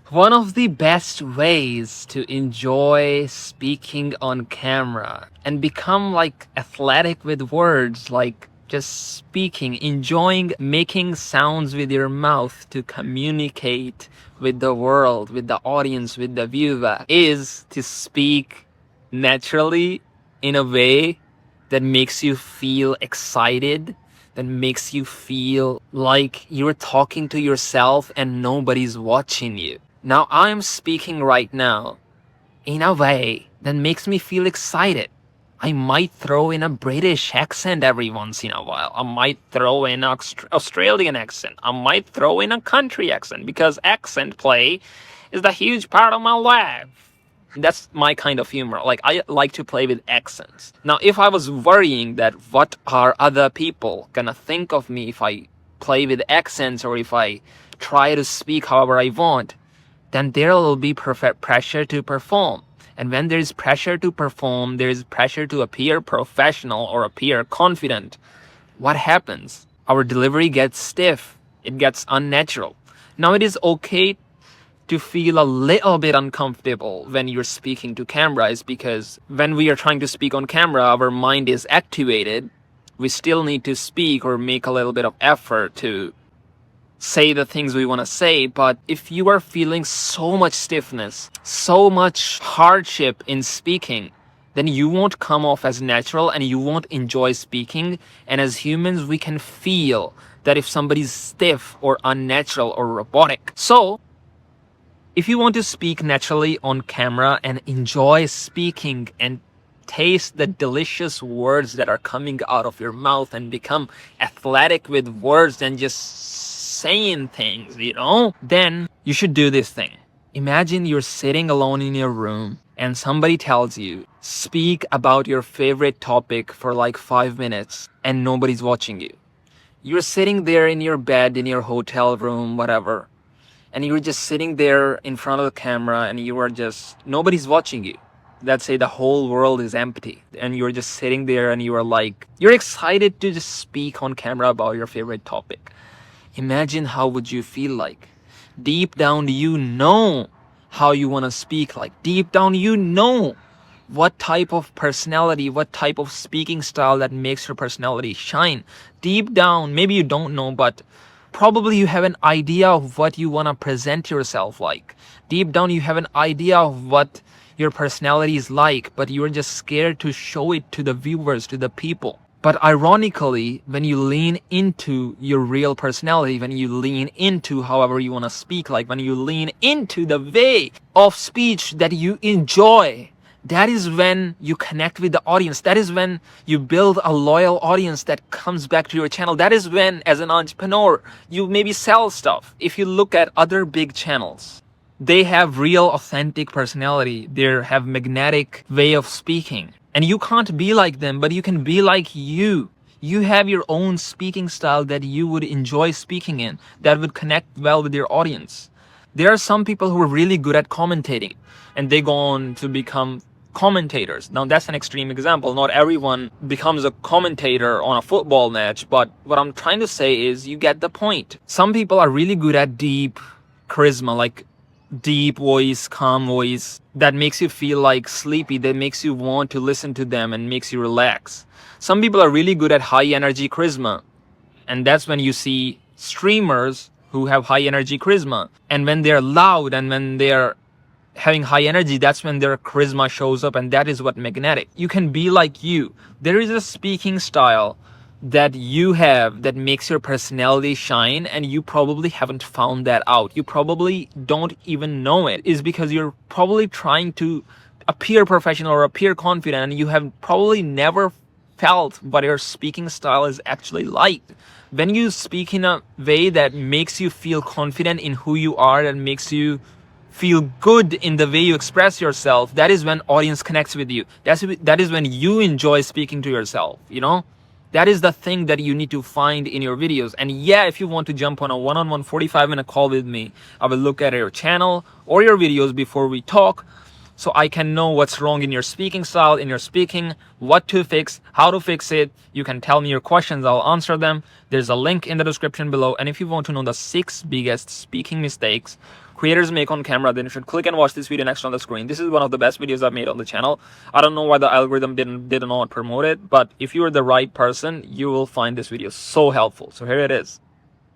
One of the best ways to enjoy speaking on camera and become like athletic with words, like just speaking, enjoying making sounds with your mouth to communicate with the world, with the audience, with the viewer, is to speak naturally in a way that makes you feel excited, that makes you feel like you're talking to yourself and nobody's watching you. Now, I'm speaking right now in a way that makes me feel excited. I might throw in a British accent every once in a while. I might throw in an Australian accent. I might throw in a country accent because accent play is the huge part of my life. That's my kind of humor. Like, I like to play with accents. Now, if I was worrying that what are other people gonna think of me if I play with accents or if I try to speak however I want, then there will be perfect pressure to perform. And when there is pressure to perform, there is pressure to appear professional or appear confident. What happens? Our delivery gets stiff. It gets unnatural. Now, it is okay to feel a little bit uncomfortable when you're speaking to cameras, because when we are trying to speak on camera, our mind is activated. We still need to speak or make a little bit of effort to say the things we want to say. But if you are feeling so much stiffness, so much hardship in speaking, then you won't come off as natural and you won't enjoy speaking. And as humans, we can feel that if somebody's stiff or unnatural or robotic. So if you want to speak naturally on camera and enjoy speaking and taste the delicious words that are coming out of your mouth and become athletic with words and just saying things, then you should do this thing. Imagine you're sitting alone in your room and somebody tells you, speak about your favorite topic for like 5 minutes and nobody's watching you. You're sitting there in your bed, in your hotel room, whatever, and you're just sitting there in front of the camera and you are just, nobody's watching you. Let's say the whole world is empty and you're just sitting there and you are like, you're excited to just speak on camera about your favorite topic. Imagine how would you feel like. Deep down, you know how you want to speak like. Deep down, you know what type of personality, what type of speaking style that makes your personality shine. Deep down, maybe you don't know, but probably you have an idea of what you want to present yourself like. Deep down, you have an idea of what your personality is like, but you're just scared to show it to the viewers, to the people. But ironically, when you lean into your real personality, when you lean into however you want to speak, like when you lean into the way of speech that you enjoy, that is when you connect with the audience. That is when you build a loyal audience that comes back to your channel. That is when, as an entrepreneur, you maybe sell stuff. If you look at other big channels, they have real authentic personality. They have magnetic way of speaking. And you can't be like them, but you can be like you. You have your own speaking style that you would enjoy speaking in, that would connect well with your audience. There are some people who are really good at commentating, and they go on to become commentators. Now, that's an extreme example. Not everyone becomes a commentator on a football match, but what I'm trying to say is you get the point. Some people are really good at deep charisma, like deep voice, calm voice that makes you feel like sleepy, that makes you want to listen to them and makes you relax. Some people are really good at high energy charisma, and that's when you see streamers who have high energy charisma. And when they're loud and when they're having high energy, that's when their charisma shows up, and that is what magnetic. You can be like you. There is a speaking style that you have that makes your personality shine, and you probably haven't found that out. You probably don't even know it. Is because you're probably trying to appear professional or appear confident, and you have probably never felt what your speaking style is actually like. When you speak in a way that makes you feel confident in who you are, that makes you feel good in the way you express yourself, that is when audience connects with you. That is when you enjoy speaking to yourself, That is the thing that you need to find in your videos. And yeah, if you want to jump on a one-on-one 45-minute call with me, I will look at your channel or your videos before we talk, so I can know what's wrong in your speaking style, in your speaking, what to fix, how to fix it. You can tell me your questions, I'll answer them. There's a link in the description below. And if you want to know the 6 biggest speaking mistakes creators make on camera, then you should click and watch this video next on the screen. This is one of the best videos I've made on the channel. I don't know why the algorithm did not promote it, but if you are the right person, you will find this video so helpful. So here it is.